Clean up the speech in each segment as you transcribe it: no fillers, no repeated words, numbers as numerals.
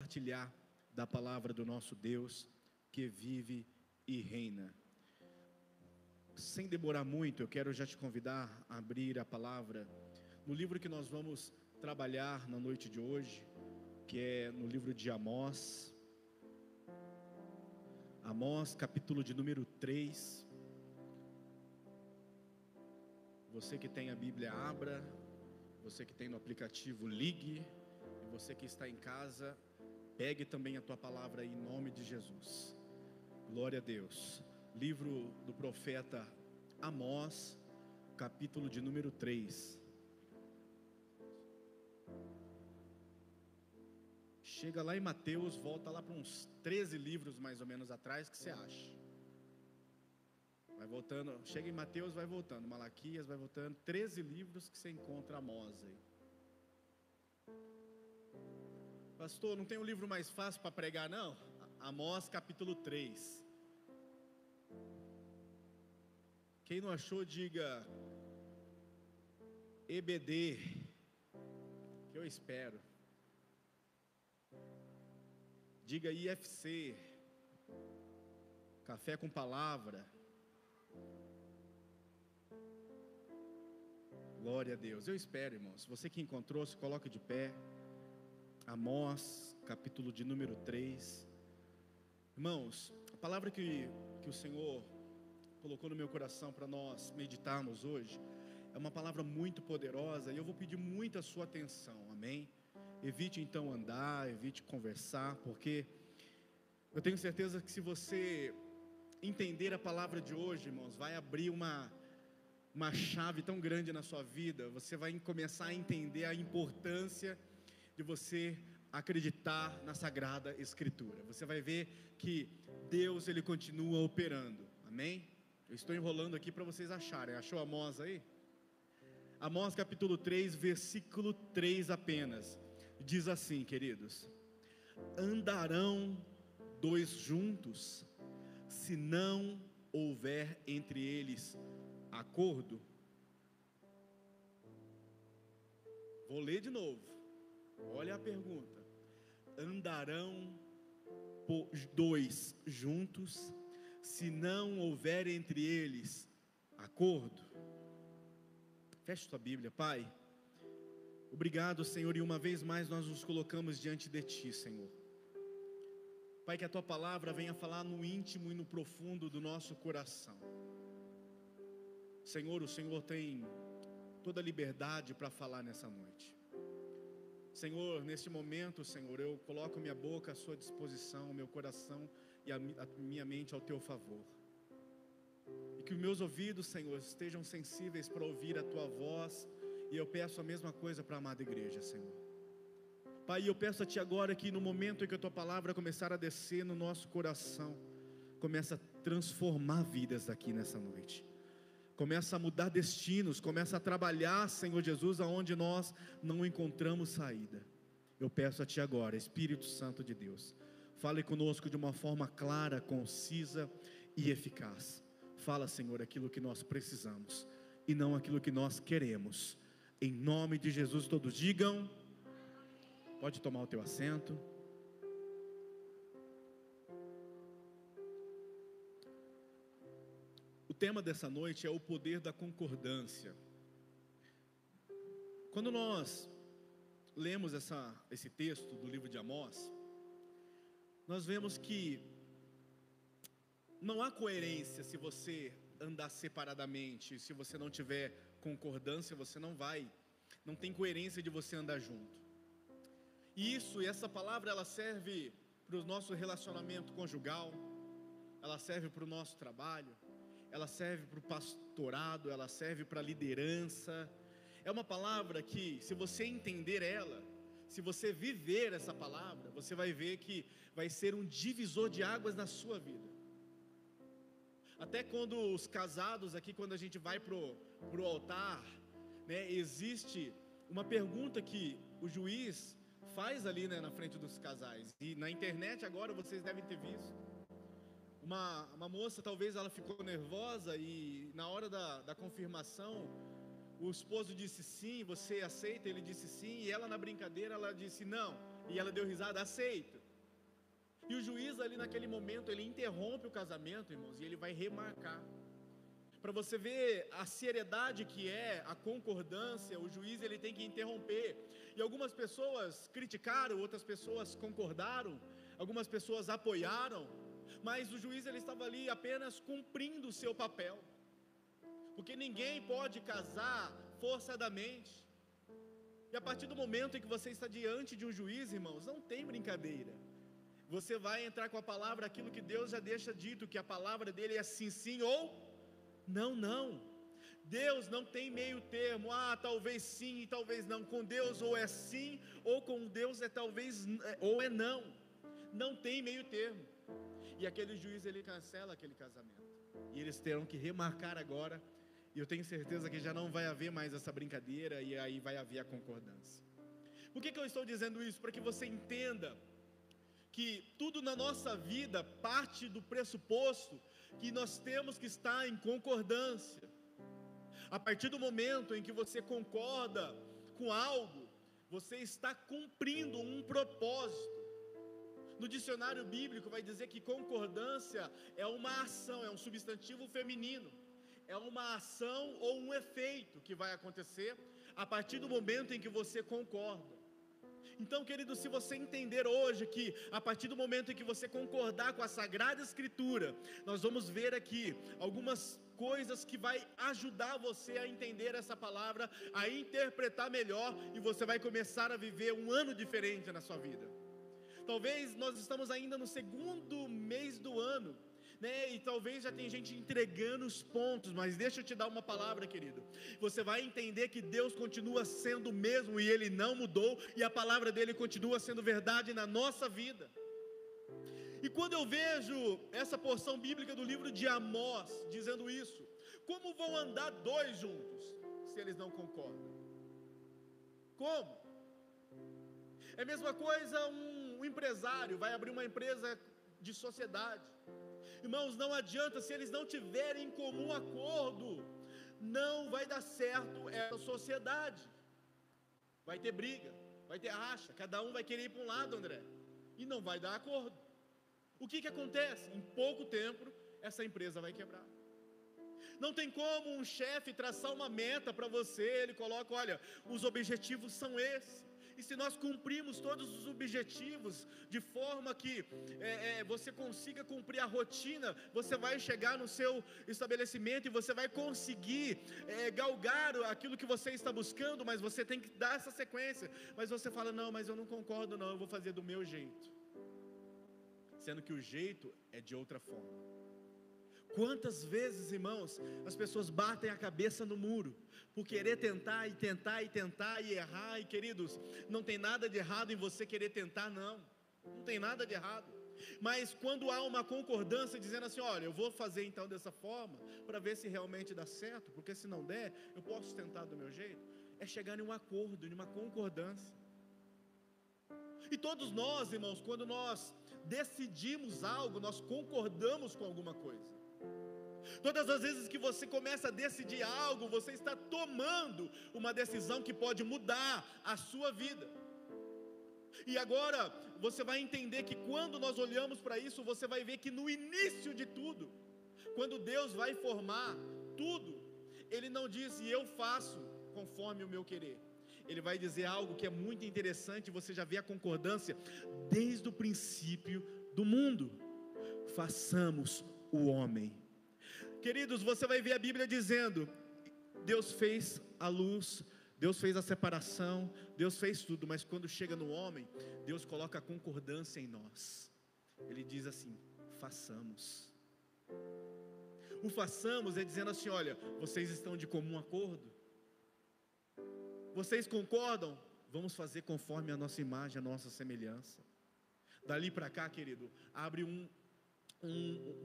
compartilhar da palavra do nosso Deus, que vive e reina. Sem demorar muito, eu quero já te convidar a abrir a palavra no livro que nós vamos trabalhar na noite de hoje, que é no livro de Amós. Amós, capítulo de número 3. Você que tem a Bíblia, abra. Você que tem no aplicativo, ligue. E você que está em casa, pegue também a tua palavra aí, em nome de Jesus. Glória a Deus. Livro do profeta Amós, capítulo de número 3. Chega lá em Mateus, volta lá para uns 13 livros mais ou menos atrás, que você acha? Vai voltando, chega em Mateus, vai voltando, Malaquias, vai voltando, 13 livros que você encontra Amós aí. Pastor, não tem um livro mais fácil para pregar não? Amós capítulo 3. Quem não achou, diga EBD, que eu espero. Diga IFC, Café com Palavra. Glória a Deus, eu espero, irmãos. Você que encontrou, se coloque de pé. Amós, capítulo de número 3. Irmãos, a palavra que o Senhor colocou no meu coração para nós meditarmos hoje é uma palavra muito poderosa, e eu vou pedir muito a sua atenção, amém? Evite então andar, evite conversar, porque eu tenho certeza que se você entender a palavra de hoje, irmãos, vai abrir uma chave tão grande na sua vida. Você vai começar a entender a importância de você acreditar na Sagrada Escritura. Você vai ver que Deus, Ele continua operando, amém? Eu estou enrolando aqui para vocês acharem. Achou Amós aí? Amós capítulo 3, versículo 3 apenas. Diz assim, queridos: andarão dois juntos, se não houver entre eles acordo? Vou ler de novo. Olha a pergunta. Andarão dois juntos, se não houver entre eles acordo? Feche sua Bíblia. Pai, obrigado, Senhor, e uma vez mais nós nos colocamos diante de Ti, Senhor. Pai, que a Tua palavra venha falar no íntimo e no profundo do nosso coração. Senhor, o Senhor tem toda a liberdade para falar nessa noite. Senhor, neste momento, Senhor, eu coloco minha boca à Sua disposição, meu coração e a minha mente ao Teu favor. E que os meus ouvidos, Senhor, estejam sensíveis para ouvir a Tua voz. E eu peço a mesma coisa para a amada igreja, Senhor. Pai, eu peço a Ti agora que no momento em que a Tua palavra começar a descer no nosso coração, começa a transformar vidas daqui nessa noite. Começa a mudar destinos, começa a trabalhar, Senhor Jesus, aonde nós não encontramos saída. Eu peço a Ti agora, Espírito Santo de Deus, fale conosco de uma forma clara, concisa e eficaz. Fala, Senhor, aquilo que nós precisamos e não aquilo que nós queremos. Em nome de Jesus, todos digam. Pode tomar o teu assento. O tema dessa noite é o poder da concordância. Quando nós lemos esse texto do livro de Amós, nós vemos que não há coerência se você andar separadamente. Se você não tiver concordância, você não tem coerência de você andar junto. E essa palavra, ela serve para o nosso relacionamento conjugal, ela serve para o nosso trabalho, ela serve para o pastorado, ela serve para a liderança. É uma palavra que, se você entender ela, se você viver essa palavra, você vai ver que vai ser um divisor de águas na sua vida. Até quando os casados aqui, quando a gente vai pro altar, né, existe uma pergunta que o juiz faz ali, né, na frente dos casais. E na internet agora vocês devem ter visto. Uma moça, talvez ela ficou nervosa e na hora da confirmação, o esposo disse sim, você aceita? Ele disse sim, e ela na brincadeira, ela disse não, e ela deu risada, aceito. E o juiz ali naquele momento, ele interrompe o casamento, irmãos, e ele vai remarcar. Para você ver a seriedade que é a concordância, o juiz ele tem que interromper. E algumas pessoas criticaram, outras pessoas concordaram, algumas pessoas apoiaram, mas o juiz ele estava ali apenas cumprindo o seu papel. Porque ninguém pode casar forçadamente. E a partir do momento em que você está diante de um juiz, irmãos, não tem brincadeira. Você vai entrar com a palavra aquilo que Deus já deixa dito, que a palavra dele é sim, sim ou não, não. Deus não tem meio termo, talvez sim e talvez não. Com Deus ou é sim, ou com Deus é talvez, ou é não. Não tem meio termo. E aquele juiz ele cancela aquele casamento. E eles terão que remarcar agora. E eu tenho certeza que já não vai haver mais essa brincadeira, e aí vai haver a concordância. Por que eu estou dizendo isso? Para que você entenda que tudo na nossa vida parte do pressuposto que nós temos que estar em concordância. A partir do momento em que você concorda com algo, você está cumprindo um propósito. No dicionário bíblico vai dizer que concordância é uma ação, é um substantivo feminino. É uma ação ou um efeito que vai acontecer a partir do momento em que você concorda. Então, querido, se você entender hoje que a partir do momento em que você concordar com a Sagrada Escritura, nós vamos ver aqui algumas coisas que vai ajudar você a entender essa palavra, a interpretar melhor, e você vai começar a viver um ano diferente na sua vida. Talvez nós estamos ainda no segundo mês do ano, né? E talvez já tem gente entregando os pontos, mas deixa eu te dar uma palavra, querido. Você vai entender que Deus continua sendo o mesmo, e Ele não mudou, e a palavra dEle continua sendo verdade na nossa vida. E quando eu vejo essa porção bíblica do livro de Amós dizendo isso, como vão andar dois juntos se eles não concordam? Como? É a mesma coisa um empresário vai abrir uma empresa de sociedade. Irmãos, não adianta, se eles não tiverem em comum acordo, não vai dar certo essa sociedade. Vai ter briga, vai ter racha, cada um vai querer ir para um lado, André, e não vai dar acordo. O que acontece? Em pouco tempo, essa empresa vai quebrar. Não tem como um chefe traçar uma meta para você, ele coloca, olha, os objetivos são esses. E se nós cumprirmos todos os objetivos de forma que você consiga cumprir a rotina, você vai chegar no seu estabelecimento e você vai conseguir galgar aquilo que você está buscando, mas você tem que dar essa sequência. Mas você fala, não, mas eu não concordo não, eu vou fazer do meu jeito. Sendo que o jeito é de outra forma. Quantas vezes, irmãos, as pessoas batem a cabeça no muro, por querer tentar e tentar e tentar e errar, e queridos, não tem nada de errado em você querer tentar, não tem nada de errado, mas quando há uma concordância dizendo assim, olha, eu vou fazer então dessa forma, para ver se realmente dá certo, porque se não der, eu posso tentar do meu jeito, é chegar em um acordo, em uma concordância. E todos nós, irmãos, quando nós decidimos algo, nós concordamos com alguma coisa. Todas as vezes que você começa a decidir algo, você está tomando uma decisão que pode mudar a sua vida. E agora, você vai entender que quando nós olhamos para isso, você vai ver que no início de tudo, quando Deus vai formar tudo, Ele não diz, eu faço conforme o meu querer. Ele vai dizer algo que é muito interessante, você já vê a concordância desde o princípio do mundo. Façamos o homem. Queridos, você vai ver a Bíblia dizendo, Deus fez a luz, Deus fez a separação, Deus fez tudo, mas quando chega no homem, Deus coloca a concordância em nós. Ele diz assim, façamos. O façamos é dizendo assim, olha, vocês estão de comum acordo? Vocês concordam? Vamos fazer conforme a nossa imagem, a nossa semelhança. Dali para cá, querido, abre um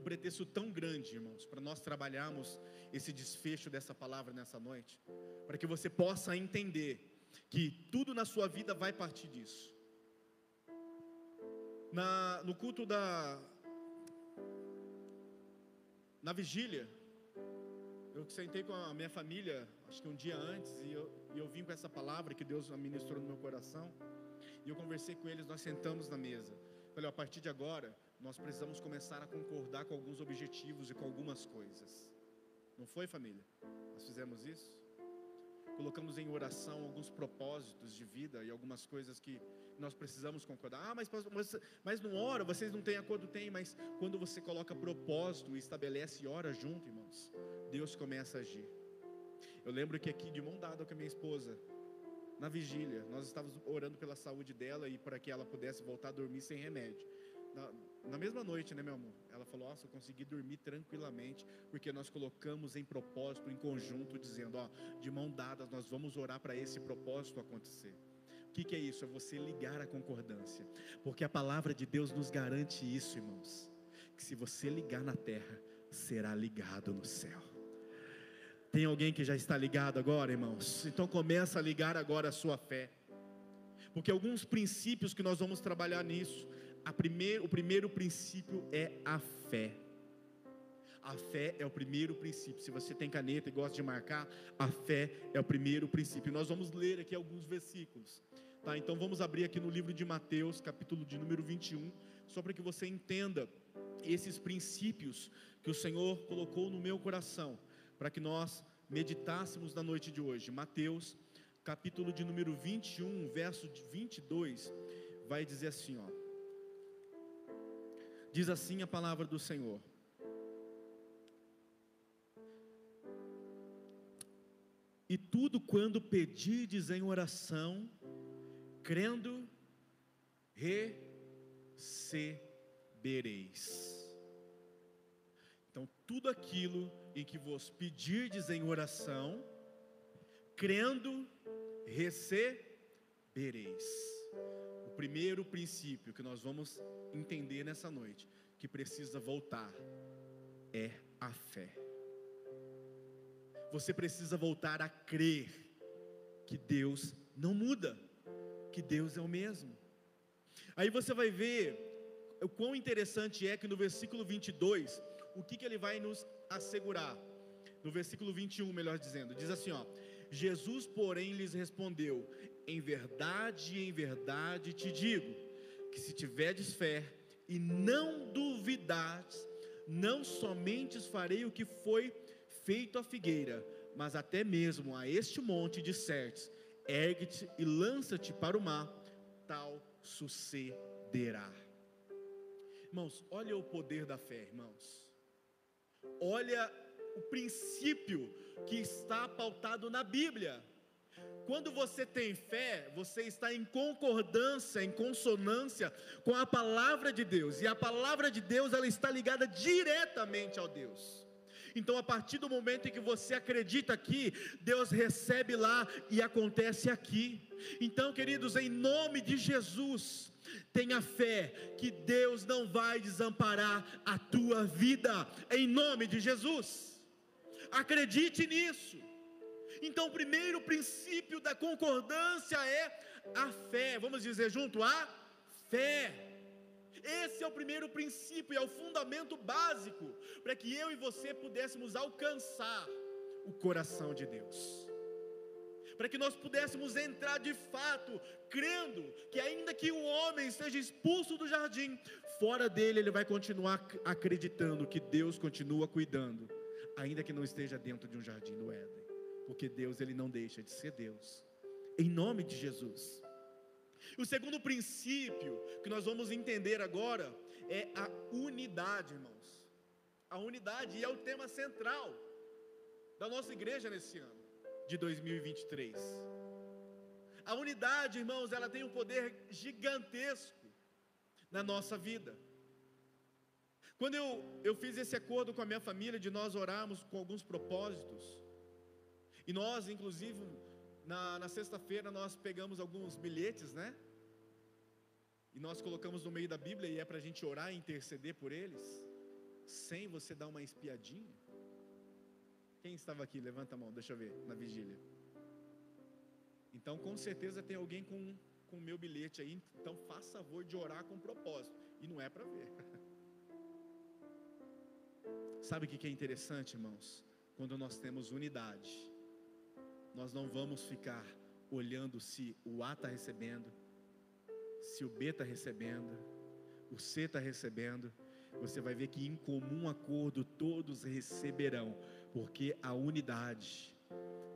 pretexto tão grande, irmãos, para nós trabalharmos esse desfecho dessa palavra nessa noite, para que você possa entender que tudo na sua vida vai partir disso. No culto na vigília, eu sentei com a minha família, acho que um dia antes, e eu vim com essa palavra que Deus ministrou no meu coração, e eu conversei com eles, nós sentamos na mesa. Falei, a partir de agora, nós precisamos começar a concordar com alguns objetivos e com algumas coisas. Não foi, família? Nós fizemos isso? Colocamos em oração alguns propósitos de vida e algumas coisas que nós precisamos concordar. Mas não ora, vocês não têm acordo? Tem, mas quando você coloca propósito e estabelece e ora junto, irmãos, Deus começa a agir. Eu lembro que aqui, de mão dada com a minha esposa, na vigília, nós estávamos orando pela saúde dela e para que ela pudesse voltar a dormir sem remédio. Na mesma noite, né, meu amor? Ela falou, nossa, eu consegui dormir tranquilamente, porque nós colocamos em propósito, em conjunto, dizendo, de mão dadas, nós vamos orar para esse propósito acontecer. O que é isso? É você ligar a concordância, porque a palavra de Deus nos garante isso, irmãos, que se você ligar na terra, será ligado no céu. Tem alguém que já está ligado agora, irmãos? Então começa a ligar agora a sua fé, porque alguns princípios que nós vamos trabalhar nisso. O primeiro princípio é a fé. A fé é o primeiro princípio. Se você tem caneta e gosta de marcar, a fé é o primeiro princípio. Nós vamos ler aqui alguns versículos, tá? Então vamos abrir aqui no livro de Mateus, capítulo de número 21, só para que você entenda esses princípios que o Senhor colocou no meu coração, para que nós meditássemos na noite de hoje. Mateus, capítulo de número 21, verso 22, vai dizer assim, diz assim a palavra do Senhor: e tudo quando pedirdes em oração, crendo, recebereis. Então, tudo aquilo em que vos pedirdes em oração, crendo, recebereis. O primeiro princípio que nós vamos entender nessa noite, que precisa voltar, é a fé. Você precisa voltar a crer que Deus não muda, que Deus é o mesmo. Aí você vai ver o quão interessante é que no versículo 22, o que ele vai nos assegurar? No versículo 21, melhor dizendo, diz assim, Jesus, porém, lhes respondeu: em verdade te digo, que se tiverdes fé e não duvidardes, não somente farei o que foi feito à figueira, mas até mesmo a este monte dissertes: ergue-te e lança-te para o mar, tal sucederá. Irmãos, olha o poder da fé, irmãos. Olha o princípio que está pautado na Bíblia. Quando você tem fé, você está em concordância, em consonância com a palavra de Deus, e a palavra de Deus, ela está ligada diretamente ao Deus. Então, a partir do momento em que você acredita aqui, Deus recebe lá e acontece aqui. Então, queridos, em nome de Jesus, tenha fé que Deus não vai desamparar a tua vida, em nome de Jesus. Acredite nisso. Então, o primeiro princípio da concordância é a fé. Vamos dizer junto: a fé. Esse é o primeiro princípio, é o fundamento básico para que eu e você pudéssemos alcançar o coração de Deus, para que nós pudéssemos entrar de fato, crendo que ainda que um homem seja expulso do jardim, fora dele ele vai continuar acreditando que Deus continua cuidando, ainda que não esteja dentro de um jardim do Éden, porque Deus, ele não deixa de ser Deus, em nome de Jesus. O segundo princípio que nós vamos entender agora é a unidade, irmãos. A unidade, e é o tema central da nossa igreja nesse ano de 2023. A unidade, irmãos, ela tem um poder gigantesco na nossa vida. Quando eu fiz esse acordo com a minha família de nós orarmos com alguns propósitos, e nós, inclusive, na sexta-feira nós pegamos alguns bilhetes, né? E nós colocamos no meio da Bíblia, e é para a gente orar e interceder por eles, sem você dar uma espiadinha. Quem estava aqui? Levanta a mão, deixa eu ver, na vigília. Então, com certeza tem alguém com o meu bilhete aí, então faça favor de orar com propósito, e não é para ver. Sabe o que é interessante, irmãos? Quando nós temos unidade, nós não vamos ficar olhando se o A está recebendo, se o B está recebendo, o C está recebendo, você vai ver que em comum acordo todos receberão, porque a unidade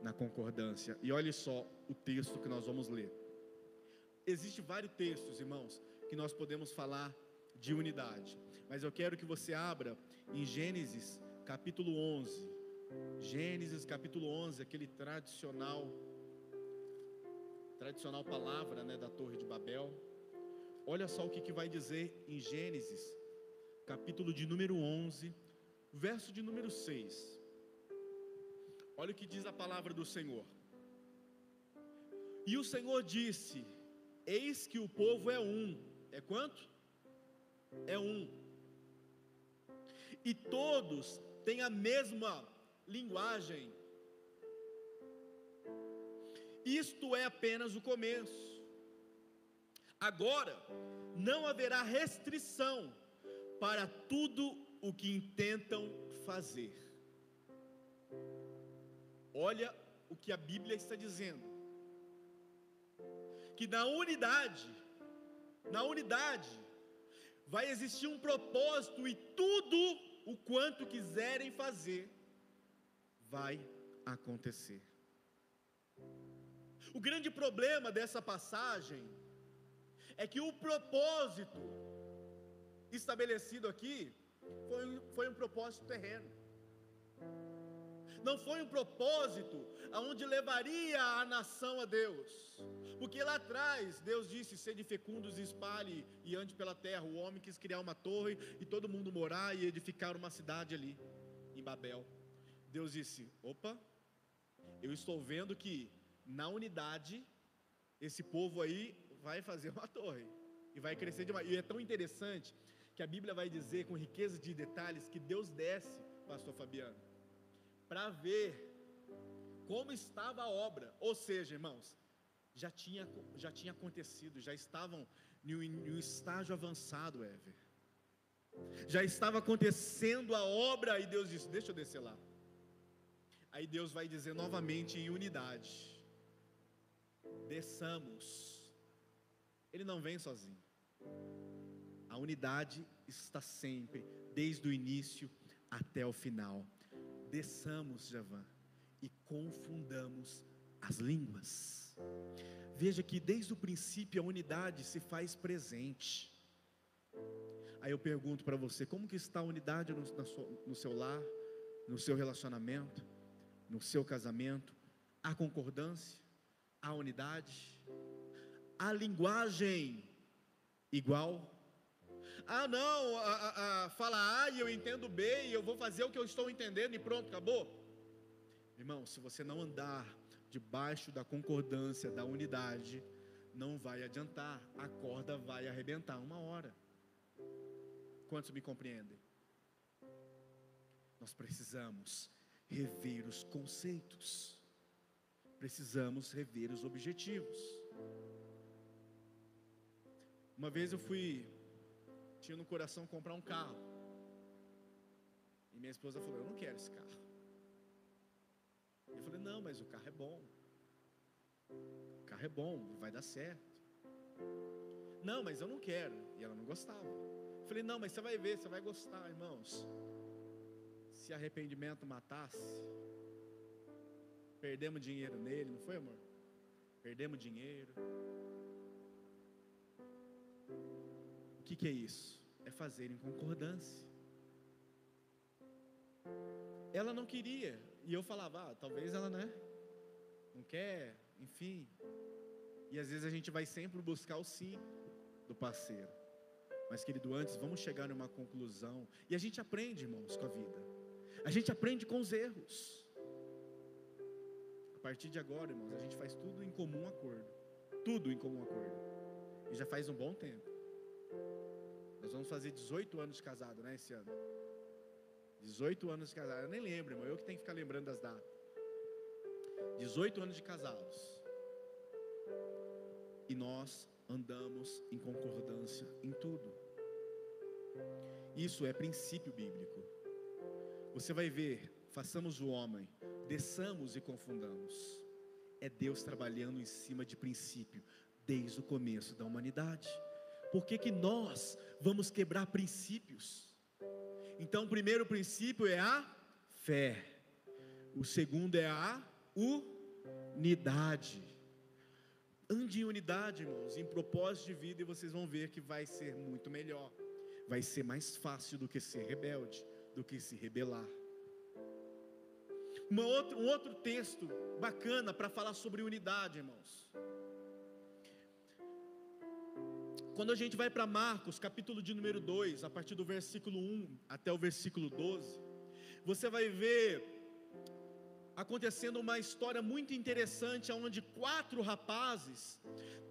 na concordância. E olhe só o texto que nós vamos ler. Existem vários textos, irmãos, que nós podemos falar de unidade, mas eu quero que você abra em Gênesis capítulo 11. Gênesis capítulo 11, aquele tradicional palavra, né, da Torre de Babel. Olha só o que vai dizer em Gênesis capítulo de número 11, verso de número 6. Olha o que diz a palavra do Senhor. E o Senhor disse: eis que o povo é um. É quanto? É um. E todos têm a mesma linguagem. Isto é apenas o começo. Agora não haverá restrição para tudo o que intentam fazer. Olha o que a Bíblia está dizendo, que na unidade vai existir um propósito, e tudo o quanto quiserem fazer vai acontecer. O grande problema dessa passagem é que o propósito estabelecido aqui foi um propósito terreno. Não foi um propósito aonde levaria a nação a Deus, porque lá atrás Deus disse: sede fecundos e espalhe e ande pela terra. O homem quis criar uma torre e todo mundo morar e edificar uma cidade ali em Babel. Deus disse: opa, eu estou vendo que na unidade esse povo aí vai fazer uma torre e vai crescer demais. E é tão interessante que a Bíblia vai dizer com riqueza de detalhes que Deus desce, pastor Fabiano, para ver como estava a obra. Ou seja, irmãos, já tinha acontecido, já estavam em um estágio avançado, Éver. Já estava acontecendo a obra, e Deus disse: deixa eu descer lá. Aí Deus vai dizer novamente em unidade: desçamos. Ele não vem sozinho. A unidade está sempre, desde o início até o final. Desçamos, Javan, e confundamos as línguas. Veja que desde o princípio a unidade se faz presente. Aí eu pergunto para você: como que está a unidade no seu lar, no seu relacionamento, no seu casamento? A concordância, a unidade, a linguagem igual. Ah não, fala A e eu entendo B, e eu vou fazer o que eu estou entendendo e pronto, acabou. Irmão, se você não andar debaixo da concordância, da unidade, não vai adiantar, a corda vai arrebentar uma hora. Quantos me compreendem? Nós precisamos rever os conceitos, precisamos rever os objetivos. Uma vez eu tinha no coração comprar um carro, e minha esposa falou: eu não quero esse carro. Eu falei: não, mas o carro é bom, vai dar certo. Não, mas eu não quero. E ela não gostava. Eu falei: não, mas você vai ver, você vai gostar. Irmãos, se arrependimento matasse, perdemos dinheiro nele, não foi, amor? Perdemos dinheiro. O que é isso? É fazer em concordância. Ela não queria, e eu falava: talvez ela não quer, enfim. E às vezes a gente vai sempre buscar o sim do parceiro. Mas, querido, antes vamos chegar numa conclusão. E a gente aprende, irmãos, com a vida. A gente aprende com os erros. A partir de agora, irmãos, a gente faz tudo em comum acordo. Tudo em comum acordo. E já faz um bom tempo. Nós vamos fazer 18 anos de casado, né, esse ano. 18 anos de casado. Eu nem lembro, irmão, eu que tenho que ficar lembrando das datas. 18 anos de casados. E nós andamos em concordância em tudo. Isso é princípio bíblico. Você vai ver: façamos o homem, desçamos e confundamos. É Deus trabalhando em cima de princípio, desde o começo da humanidade. Por que que nós vamos quebrar princípios? Então, o primeiro princípio é a fé. O segundo é a unidade. Ande em unidade, irmãos, em propósito de vida, e vocês vão ver que vai ser muito melhor. Vai ser mais fácil do que ser rebelde, do que se rebelar. Um outro texto bacana para falar sobre unidade, irmãos. Quando a gente vai para Marcos, capítulo de número 2, a partir do versículo 1 até o versículo 12, você vai ver acontecendo uma história muito interessante, onde 4 rapazes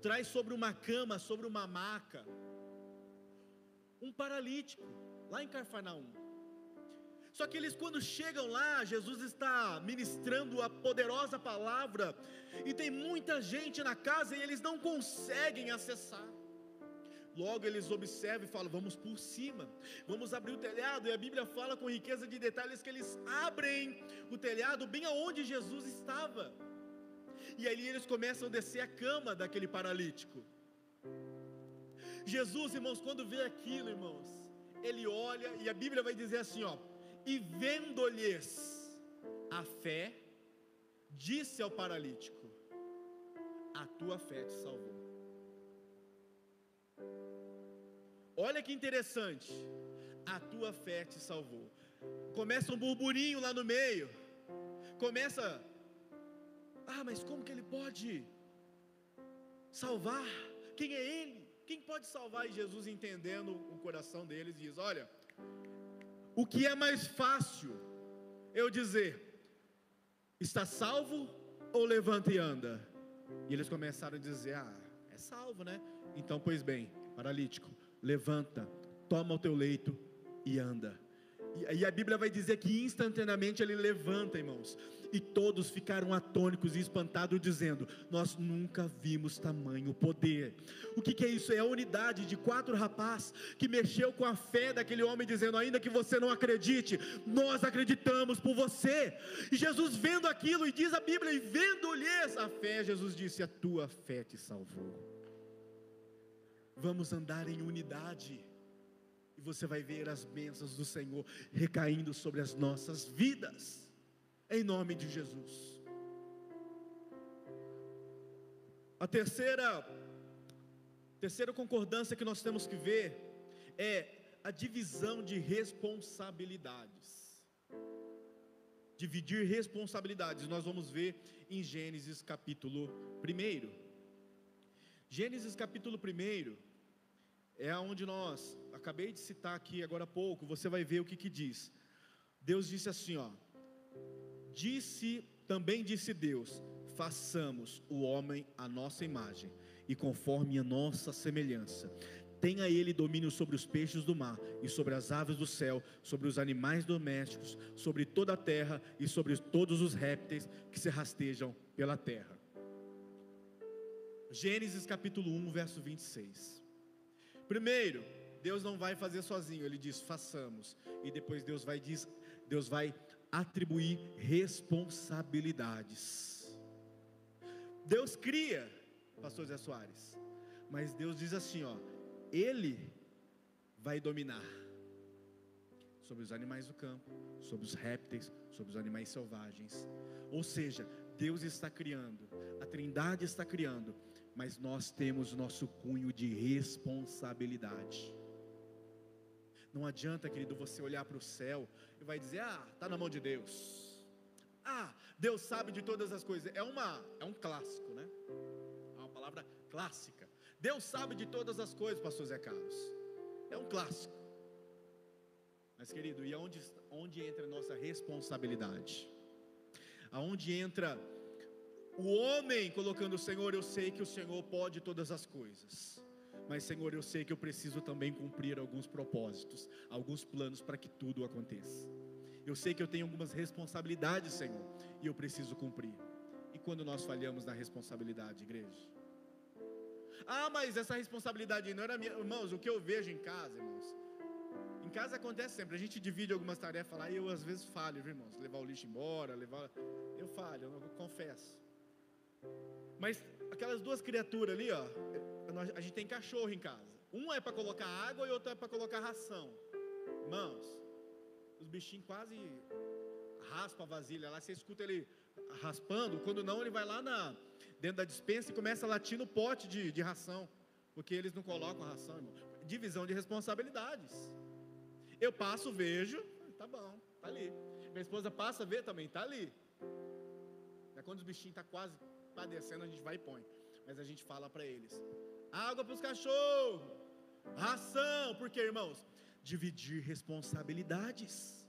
traz sobre uma cama, sobre uma maca, um paralítico, lá em Cafarnaum. Só que eles, quando chegam lá, Jesus está ministrando a poderosa palavra, e tem muita gente na casa, e eles não conseguem acessar. Logo eles observam e falam: vamos por cima, vamos abrir o telhado. E a Bíblia fala com riqueza de detalhes que eles abrem o telhado bem aonde Jesus estava. E ali eles começam a descer a cama daquele paralítico. Jesus, irmãos, quando vê aquilo, irmãos, ele olha, e a Bíblia vai dizer assim, ó: e vendo-lhes a fé, disse ao paralítico: a tua fé te salvou. Olha que interessante, a tua fé te salvou. Começa um burburinho lá no meio, começa: mas como que ele pode salvar? Quem é ele? Quem pode salvar? E Jesus, entendendo o coração deles, diz: olha, o que é mais fácil eu dizer, está salvo, ou levanta e anda? E eles começaram a dizer: é salvo, né? Então, pois bem, paralítico, levanta, toma o teu leito e anda. E a Bíblia vai dizer que instantaneamente ele levanta, irmãos, e todos ficaram atônicos e espantados, dizendo: nós nunca vimos tamanho poder. O que é isso? É a unidade de 4 rapazes que mexeu com a fé daquele homem, dizendo: ainda que você não acredite, nós acreditamos por você. E Jesus, vendo aquilo, e diz a Bíblia, e vendo-lhes a fé, Jesus disse: a tua fé te salvou. Vamos andar em unidade, e você vai ver as bênçãos do Senhor recaindo sobre as nossas vidas, em nome de Jesus. A terceira concordância que nós temos que ver é a divisão de responsabilidades. Dividir responsabilidades, nós vamos ver em Gênesis capítulo 1. Gênesis capítulo 1 é onde nós, acabei de citar aqui agora há pouco, você vai ver o que diz. Deus disse assim, ó: também disse Deus: façamos o homem à nossa imagem, e conforme a nossa semelhança. Tenha ele domínio sobre os peixes do mar, e sobre as aves do céu, sobre os animais domésticos, sobre toda a terra, e sobre todos os répteis que se rastejam pela terra. Gênesis capítulo 1, verso 26. Primeiro, Deus não vai fazer sozinho, Ele diz: façamos. E depois Deus vai atribuir responsabilidades. Deus cria, pastor Zé Soares, mas Deus diz assim, ó: Ele vai dominar sobre os animais do campo, sobre os répteis, sobre os animais selvagens. Ou seja, Deus está criando, a Trindade está criando, mas nós temos o nosso cunho de responsabilidade. Não adianta, querido, você olhar para o céu e vai dizer: está na mão de Deus. Deus sabe de todas as coisas. É um clássico, né? É uma palavra clássica. Deus sabe de todas as coisas, pastor Zé Carlos. É um clássico. Mas, querido, e onde entra a nossa responsabilidade? Aonde entra o homem colocando: Senhor, eu sei que o Senhor pode todas as coisas, mas Senhor, eu sei que eu preciso também cumprir alguns propósitos, alguns planos para que tudo aconteça. Eu sei que eu tenho algumas responsabilidades, Senhor, e eu preciso cumprir. E quando nós falhamos na responsabilidade, igreja? Mas essa responsabilidade não era minha. Irmãos, o que eu vejo em casa, irmãos, em casa acontece sempre, a gente divide algumas tarefas lá, e eu às vezes falho, viu, irmãos? Levar o lixo embora, eu falho, eu confesso. Mas aquelas 2 criaturas ali, ó, a gente tem cachorro em casa. Um é para colocar água e outro é para colocar ração. Irmãos, os bichinhos quase raspam a vasilha lá, você escuta ele raspando. Quando não, ele vai lá dentro da despensa e começa a latir no pote de ração, porque eles não colocam a ração, irmão. Divisão de responsabilidades. Eu passo, vejo, tá bom, tá ali. Minha esposa passa, vê também, tá ali. Quando os bichinhos estão quase padecendo, a gente vai e põe. Mas a gente fala para eles: água para os cachorros, ração. Por quê, irmãos? Dividir responsabilidades.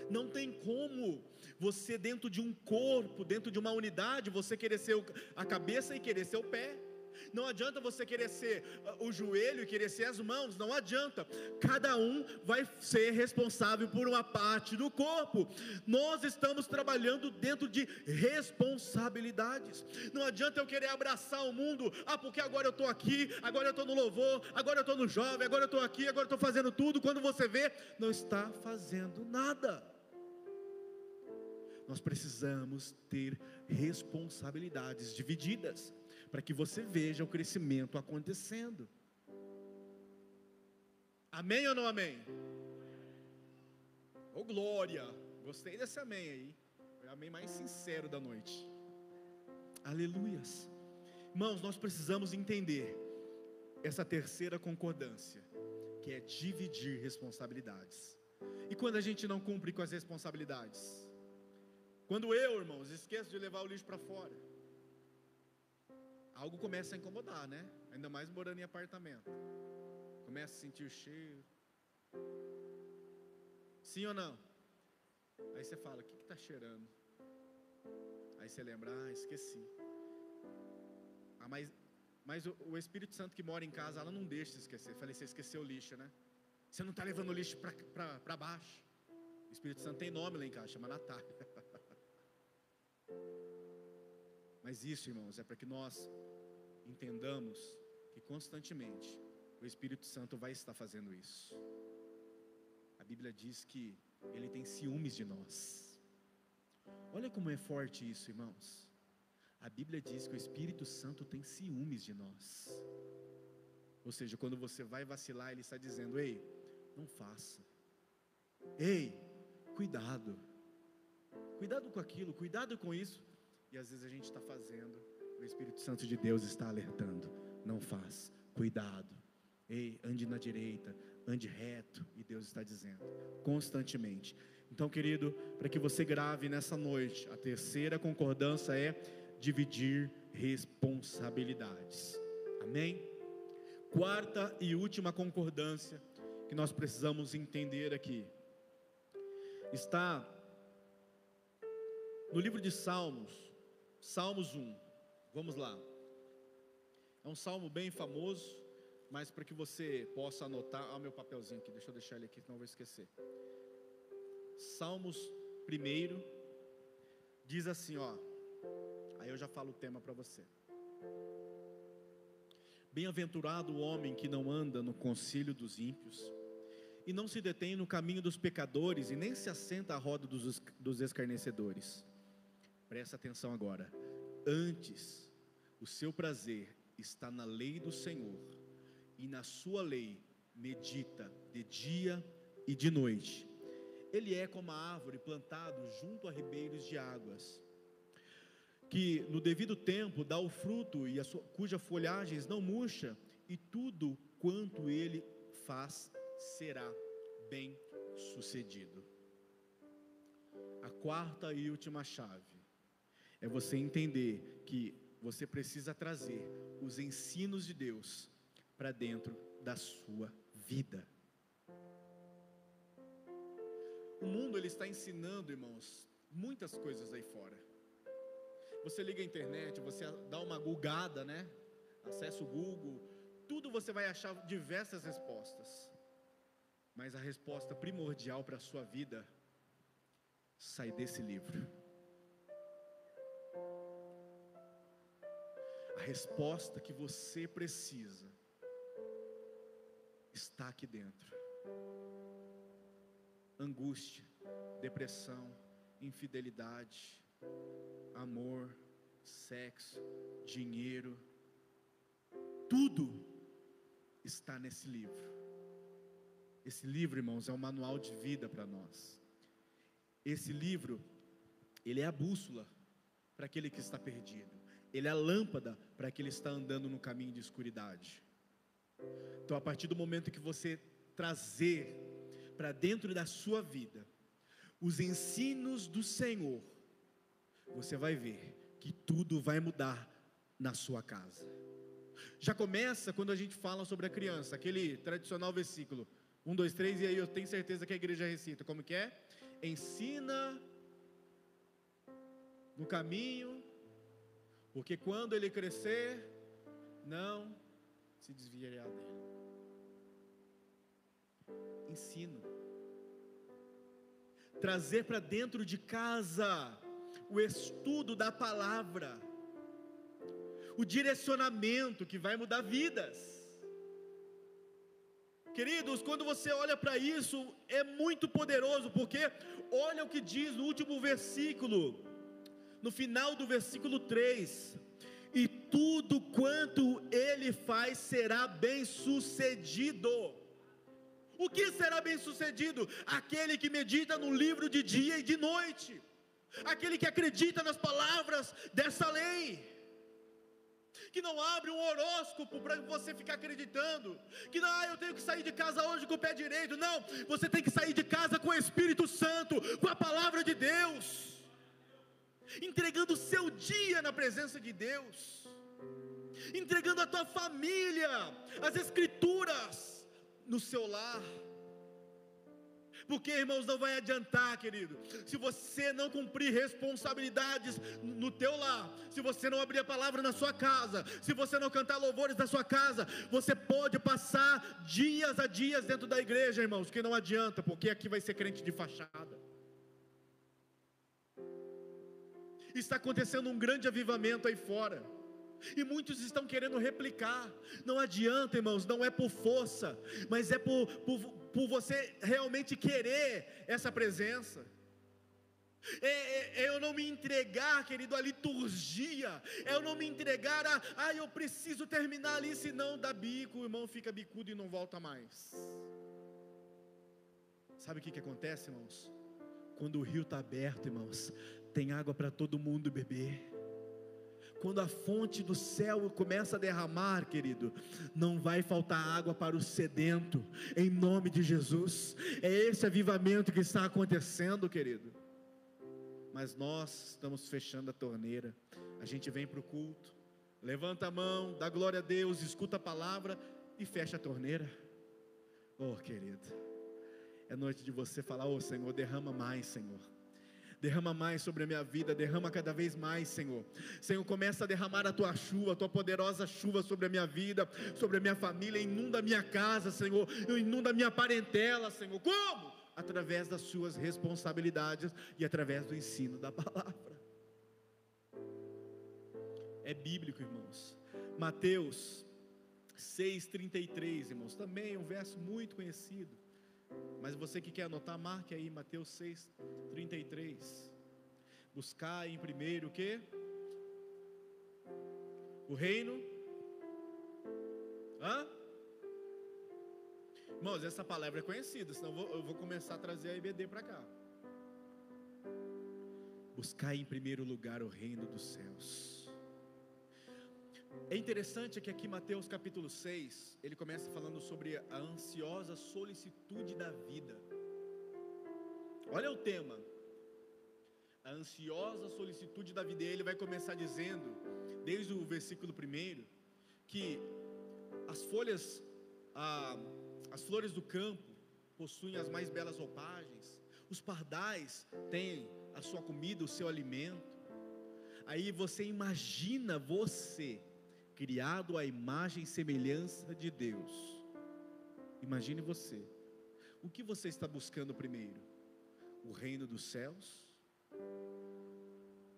Não tem como você, dentro de um corpo, dentro de uma unidade, você querer ser a cabeça e querer ser o pé. Não adianta você querer ser o joelho e querer ser as mãos, não adianta. Cada um vai ser responsável por uma parte do corpo. Nós estamos trabalhando dentro de responsabilidades. Não adianta eu querer abraçar o mundo, porque agora eu estou aqui, agora eu estou no louvor, agora eu estou no jovem, agora eu estou aqui, agora eu estou fazendo tudo. Quando você vê, não está fazendo nada. Nós precisamos ter responsabilidades divididas, para que você veja o crescimento acontecendo. Amém ou não amém? Ô glória, gostei desse amém aí, foi o amém mais sincero da noite. Aleluias. Irmãos, nós precisamos entender essa terceira concordância, que é dividir responsabilidades. E quando a gente não cumpre com as responsabilidades? Quando eu, irmãos, esqueço de levar o lixo para fora, algo começa a incomodar, né? Ainda mais morando em apartamento. Começa a sentir cheiro. Sim ou não? Aí você fala: o que está cheirando? Aí você lembra: esqueci. Mas o Espírito Santo que mora em casa, ela não deixa você esquecer. Falei: você esqueceu o lixo, né? Você não está levando o lixo para baixo. O Espírito Santo tem nome lá em casa, chama Natália. Mas isso, irmãos, é para que nós entendamos que constantemente o Espírito Santo vai estar fazendo isso. A Bíblia diz que Ele tem ciúmes de nós. Olha como é forte isso, irmãos. A Bíblia diz que o Espírito Santo tem ciúmes de nós. Ou seja, quando você vai vacilar, Ele está dizendo: ei, não faça. Ei, cuidado. Cuidado com aquilo, cuidado com isso. E às vezes a gente está fazendo, o Espírito Santo de Deus está alertando: não faz, cuidado. Ei, ande na direita, ande reto. E Deus está dizendo, constantemente. Então, querido, para que você grave nessa noite, a terceira concordância é dividir responsabilidades. Amém? Quarta e última concordância que nós precisamos entender aqui, está no livro de Salmos, Salmos 1, vamos lá. É um salmo bem famoso, mas para que você possa anotar, o meu papelzinho aqui, deixa eu deixar ele aqui, senão eu vou esquecer. Salmos 1, diz assim, aí eu já falo o tema para você. Bem-aventurado o homem que não anda no conselho dos ímpios, e não se detém no caminho dos pecadores, e nem se assenta à roda dos escarnecedores. Presta atenção agora. Antes, o seu prazer está na lei do Senhor, e na sua lei medita de dia e de noite. Ele é como a árvore plantada junto a ribeiros de águas, que no devido tempo dá o fruto, e cuja folhagem não murcha, e tudo quanto ele faz será bem sucedido. A quarta e última chave é você entender que você precisa trazer os ensinos de Deus para dentro da sua vida. O mundo ele está ensinando, irmãos, muitas coisas aí fora. Você liga a internet, você dá uma googada, né? Acessa o Google, tudo você vai achar diversas respostas. Mas a resposta primordial para a sua vida sai desse livro. A resposta que você precisa está aqui dentro. Angústia, depressão, infidelidade, amor, sexo, dinheiro, tudo está nesse livro. Esse livro, irmãos, é um manual de vida para nós. Esse livro, ele é a bússola para aquele que está perdido. Ele é a lâmpada para aquele que está andando no caminho de escuridade. Então, a partir do momento que você trazer para dentro da sua vida os ensinos do Senhor, você vai ver que tudo vai mudar na sua casa. Já começa quando a gente fala sobre a criança, aquele tradicional versículo 1, 2, 3, e aí eu tenho certeza que a igreja recita, como que é? Ensina no caminho, porque quando ele crescer, não se desviará dele. Ensino. Trazer para dentro de casa o estudo da palavra, o direcionamento que vai mudar vidas. Queridos, quando você olha para isso, é muito poderoso, porque olha o que diz no último versículo, no final do versículo 3: e tudo quanto ele faz será bem sucedido. O que será bem sucedido? Aquele que medita no livro de dia e de noite, aquele que acredita nas palavras dessa lei, que não abre um horóscopo para você ficar acreditando, que não, eu tenho que sair de casa hoje com o pé direito. Não, você tem que sair de casa com o Espírito Santo, com a palavra de Deus, entregando o seu dia na presença de Deus, entregando a tua família, as Escrituras no seu lar. Porque, irmãos, não vai adiantar, querido, se você não cumprir responsabilidades no teu lar, se você não abrir a palavra na sua casa, se você não cantar louvores na sua casa, você pode passar dias a dias dentro da igreja, irmãos, que não adianta, porque aqui vai ser crente de fachada. Está acontecendo um grande avivamento aí fora, e muitos estão querendo replicar. Não adianta, irmãos, não é por força, mas é por você realmente querer essa presença. É eu não me entregar, querido, à liturgia, é eu não me entregar eu preciso terminar ali, senão dá bico, o irmão fica bicudo e não volta mais. Sabe o que acontece, irmãos? Quando o rio está aberto, irmãos, tem água para todo mundo beber. Quando a fonte do céu começa a derramar, querido, não vai faltar água para o sedento, em nome de Jesus. É esse avivamento que está acontecendo, querido. Mas nós estamos fechando a torneira. A gente vem para o culto, levanta a mão, dá glória a Deus, escuta a palavra e fecha a torneira. Oh, querido, é noite de você falar: oh, Senhor, derrama mais, Senhor. Derrama mais sobre a minha vida, derrama cada vez mais, Senhor. Senhor, começa a derramar a tua chuva, a tua poderosa chuva sobre a minha vida, sobre a minha família. Inunda a minha casa, Senhor, inunda a minha parentela, Senhor. Como? Através das suas responsabilidades e através do ensino da palavra. É bíblico, irmãos. Mateus 6,33, irmãos, também um verso muito conhecido. Mas você que quer anotar, marque aí Mateus 6,33. Buscar em primeiro o quê? O reino. Irmãos, essa palavra é conhecida, senão eu vou começar a trazer a IBD para cá. Buscar em primeiro lugar o reino dos céus. É interessante que aqui Mateus capítulo 6, ele começa falando sobre a ansiosa solicitude da vida. Olha o tema, a ansiosa solicitude da vida. E ele vai começar dizendo, desde o versículo 1, que as flores do campo possuem as mais belas roupagens, os pardais têm a sua comida, o seu alimento. Aí você imagina você, criado à imagem e semelhança de Deus. Imagine você. O que você está buscando primeiro? O reino dos céus?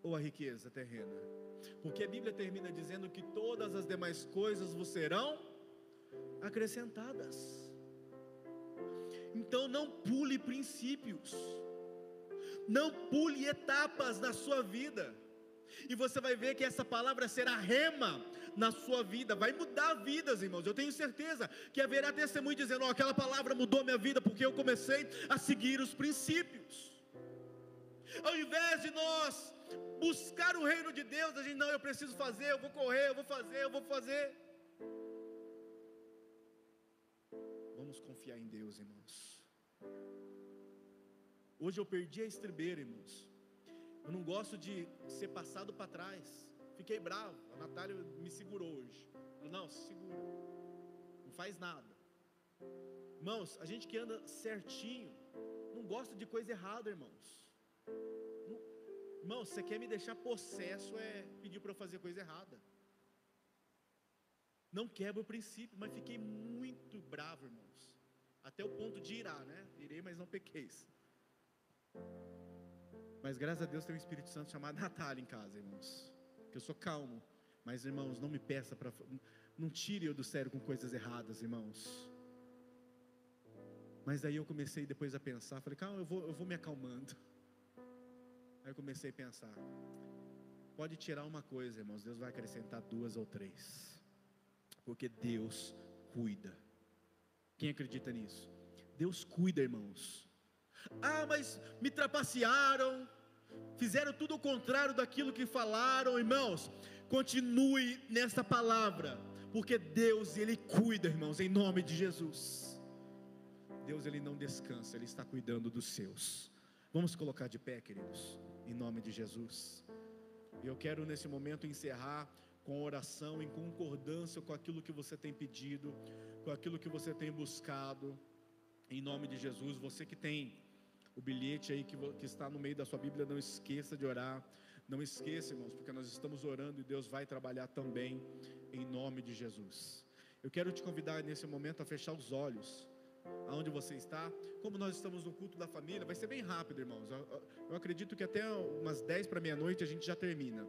Ou a riqueza terrena? Porque a Bíblia termina dizendo que todas as demais coisas vos serão acrescentadas. Então não pule princípios, não pule etapas na sua vida. E você vai ver que essa palavra será rema na sua vida, vai mudar vidas, irmãos. Eu tenho certeza que haverá testemunho dizendo: ó, aquela palavra mudou minha vida, porque eu comecei a seguir os princípios. Ao invés de nós buscar o reino de Deus, a gente, não, eu preciso fazer, eu vou correr, eu vou fazer. Vamos confiar em Deus, irmãos. Hoje eu perdi a estribeira, irmãos. Eu não gosto de ser passado para trás. Fiquei bravo, a Natália me segurou hoje. Não, se segura, não faz nada. Irmãos, a gente que anda certinho não gosta de coisa errada, irmãos. Irmão, você quer me deixar possesso, pedir para eu fazer coisa errada. Não quebra o princípio, mas fiquei muito bravo, irmãos, até o ponto de irar, né? Irei, mas não pequeis. Mas graças a Deus tem um Espírito Santo chamado Natália em casa, irmãos, que eu sou calmo. Mas, irmãos, não me peça para, não tire eu do sério com coisas erradas, irmãos. Mas aí eu comecei depois a pensar, falei, calma, eu vou me acalmando. Aí eu comecei a pensar, pode tirar uma coisa, irmãos, Deus vai acrescentar 2 ou 3, porque Deus cuida. Quem acredita nisso? Deus cuida, irmãos. Ah, mas me trapacearam, fizeram tudo o contrário daquilo que falaram. Irmãos, continue nessa palavra, porque Deus, Ele cuida, irmãos, em nome de Jesus. Deus, Ele não descansa, Ele está cuidando dos seus. Vamos colocar de pé, queridos, em nome de Jesus. Eu quero nesse momento encerrar com oração, em concordância com aquilo que você tem pedido, com aquilo que você tem buscado, em nome de Jesus. Você que tem o bilhete aí que está no meio da sua Bíblia, não esqueça de orar. Não esqueça, irmãos, porque nós estamos orando e Deus vai trabalhar também, em nome de Jesus. Eu quero te convidar nesse momento a fechar os olhos, aonde você está. Como nós estamos no culto da família, vai ser bem rápido, irmãos. Eu acredito que até umas 10 para meia-noite a gente já termina.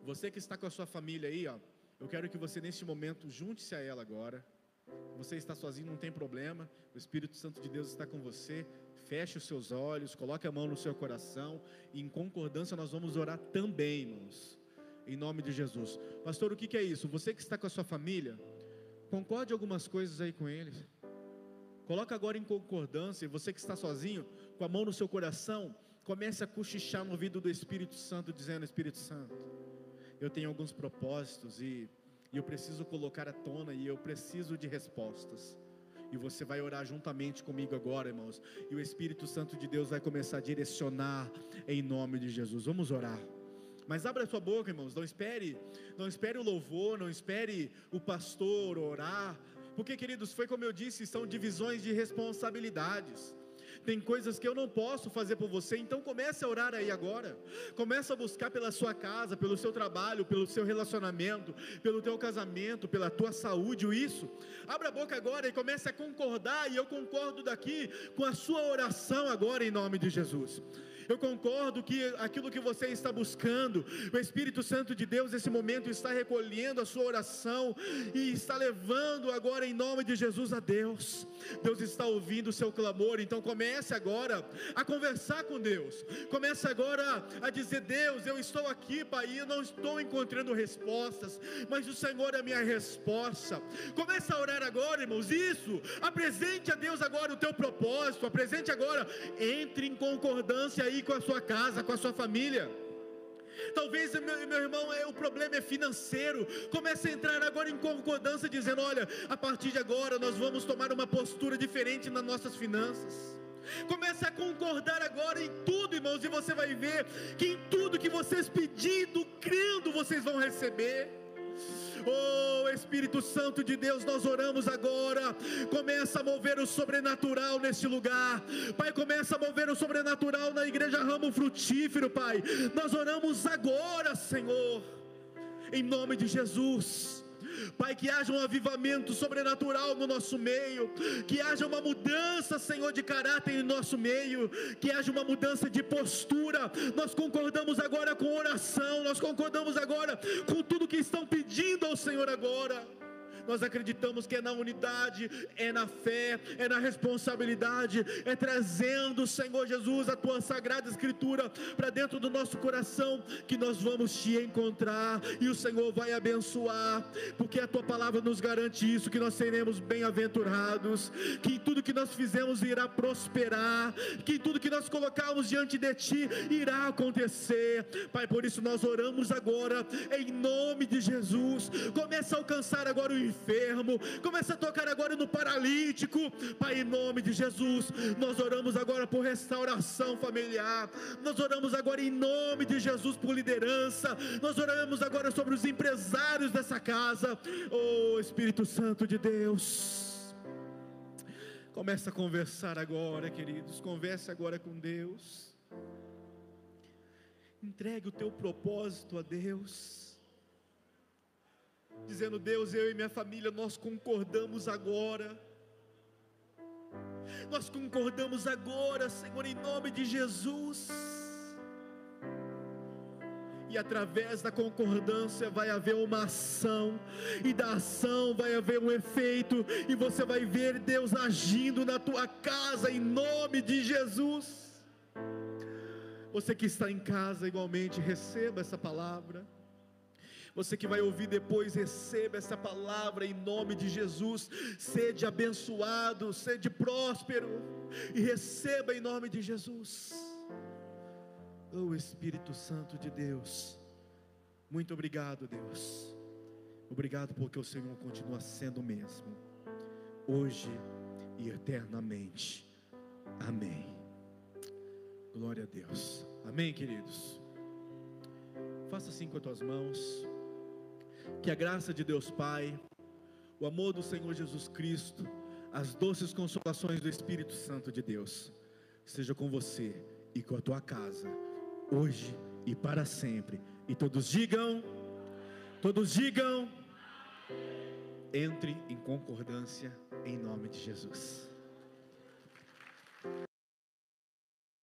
Você que está com a sua família aí, ó, eu quero que você neste momento junte-se a ela agora. Você está sozinho, não tem problema, o Espírito Santo de Deus está com você. Feche os seus olhos, coloque a mão no seu coração, e em concordância nós vamos orar também, irmãos, em nome de Jesus. Pastor, o que é isso? Você que está com a sua família, concorde algumas coisas aí com eles. Coloca agora em concordância. E você que está sozinho, com a mão no seu coração, comece a cochichar no ouvido do Espírito Santo, dizendo: Espírito Santo, eu tenho alguns propósitos e eu preciso colocar à tona, e eu preciso de respostas. E você vai orar juntamente comigo agora, irmãos, e o Espírito Santo de Deus vai começar a direcionar em nome de Jesus. Vamos orar. Mas abra a sua boca, irmãos, não espere o louvor, não espere o pastor orar, porque, queridos, foi como eu disse, são divisões de responsabilidades. Tem coisas que eu não posso fazer por você, então comece a orar aí agora. Comece a buscar pela sua casa, pelo seu trabalho, pelo seu relacionamento, pelo teu casamento, pela tua saúde, isso. Abra a boca agora e comece a concordar, e eu concordo daqui com a sua oração agora em nome de Jesus. Eu concordo que aquilo que você está buscando, o Espírito Santo de Deus nesse momento está recolhendo a sua oração e está levando agora em nome de Jesus a Deus. Deus está ouvindo o seu clamor, então comece agora a conversar com Deus. Comece agora a dizer: Deus, eu estou aqui, Pai, e eu não estou encontrando respostas, mas o Senhor é a minha resposta. Comece a orar agora, irmãos, isso. Apresente a Deus agora o teu propósito, apresente agora, entre em concordância aí com a sua casa, com a sua família. Talvez, meu irmão, o problema é financeiro. Comece a entrar agora em concordância, dizendo: olha, a partir de agora nós vamos tomar uma postura diferente nas nossas finanças. Comece a concordar agora em tudo, irmãos, e você vai ver que em tudo que vocês pedindo, crendo, vocês vão receber. Oh, Espírito Santo de Deus, nós oramos agora. Começa a mover o sobrenatural neste lugar, Pai. Começa a mover o sobrenatural na igreja Ramo Frutífero, Pai. Nós oramos agora, Senhor, em nome de Jesus. Pai, que haja um avivamento sobrenatural no nosso meio, que haja uma mudança, Senhor, de caráter em nosso meio, que haja uma mudança de postura. Nós concordamos agora com oração, nós concordamos agora com tudo que estão pedindo ao Senhor agora. Nós acreditamos que é na unidade, é na fé, é na responsabilidade, é trazendo, Senhor Jesus, a Tua Sagrada Escritura para dentro do nosso coração, que nós vamos Te encontrar, e o Senhor vai abençoar, porque a Tua Palavra nos garante isso, que nós seremos bem-aventurados, que em tudo que nós fizemos irá prosperar, que em tudo que nós colocarmos diante de Ti, irá acontecer. Pai, por isso nós oramos agora, em nome de Jesus. Começa a alcançar agora o enfermo, começa a tocar agora no paralítico, Pai, em nome de Jesus. Nós oramos agora por restauração familiar, nós oramos agora em nome de Jesus por liderança, nós oramos agora sobre os empresários dessa casa. Oh Espírito Santo de Deus, começa a conversar agora, queridos, converse agora com Deus, entregue o teu propósito a Deus, dizendo: Deus, eu e minha família, nós concordamos agora, Senhor, em nome de Jesus. E através da concordância vai haver uma ação, e da ação vai haver um efeito, e você vai ver Deus agindo na tua casa, em nome de Jesus. Você que está em casa, igualmente, receba essa palavra. Você que vai ouvir depois, receba essa palavra em nome de Jesus. Sede abençoado, sede próspero, e receba em nome de Jesus. Oh Espírito Santo de Deus, muito obrigado, Deus. Obrigado porque o Senhor continua sendo o mesmo, hoje e eternamente. Amém. Glória a Deus. Amém, queridos. Faça assim com as tuas mãos. Que a graça de Deus Pai, o amor do Senhor Jesus Cristo, as doces consolações do Espírito Santo de Deus, seja com você e com a tua casa, hoje e para sempre. E todos digam, entre em concordância em nome de Jesus.